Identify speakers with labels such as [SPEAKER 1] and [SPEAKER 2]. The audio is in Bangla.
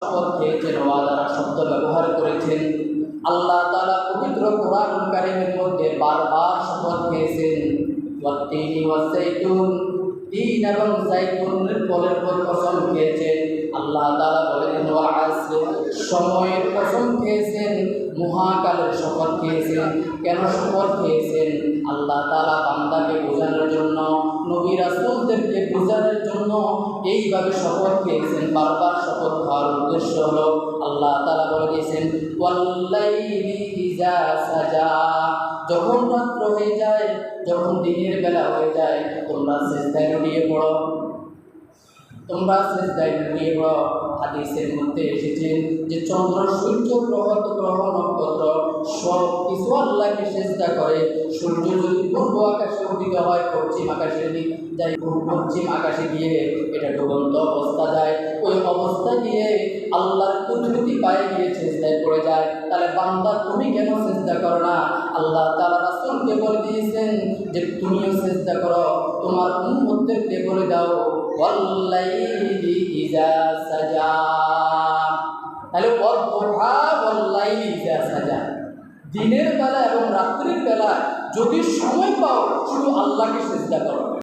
[SPEAKER 1] শপথ খেয়েছেন, ওয়াদার শব্দ ব্যবহার করেছেন। আল্লাহ তাআলা পবিত্র কোরআনুল কারীমের মধ্যে বারবার শপথ খেয়েছেন, ওয়াত্তিনি ওয়াজ্জাইতুন, তিন এবং জাইতুনের ফলের উপর কসম খেয়েছেন। আল্লাহ তাআলা বলেন ওয়াল আসর, সময়ের কসম খেয়েছেন, মহাকালের শপথ খেয়েছেন। কেন শপথ খেয়েছেন? আল্লাহ তাআলা বান্দাকে বোঝানোর জন্য, নবী রাসূলদেরকে বোঝানোর জন্য এইভাবে শপথ খেয়েছেন। বারবার শপথ খাওয়ার উদ্দেশ্য হলো আল্লাহ তাআলা বলে দিয়েছেন ওয়াল্লাইলি ইযা সাজা, যখন রাত্র হয়ে যায়, যখন দিনের বেলা হয়ে যায়, তোমরা সিজদায় লুটিয়ে পড়ো, তোমরা সিজদায় লুটিয়ে পড়ো। হাদিসের মধ্যে এসেছে যে চন্দ্র, সূর্য, গ্রহ নক্ষত্র সব কিছু আল্লাহকে সিজদা করে। সূর্য যদি পূর্ব আকাশে উদিত হয়, পশ্চিম আকাশে যায়, পশ্চিম আকাশে গিয়ে এটা ডুবন্ত অবস্থা যায়, ওই অবস্থা গিয়ে আল্লাহর কুদরতি পায়ে গিয়ে সিজদায় পড়ে যায়। তাহলে বান্দা তুমি কেন সিজদা করো না? আল্লাহ তাআলা রাসূলকে বলে দিয়েছেন যে তুমিও সিজদা করো, তোমার উম্মতদেরকে বলে দাও ওয়াল্লাইলি ইযা সাজা। তাহলে ওয়াদুহা ওয়াল্লাইলি ইযা সাজা, দিনের বেলা এবং রাত্রির বেলা যদি সময় পাও শুধু আল্লাহকে সিজদা করো।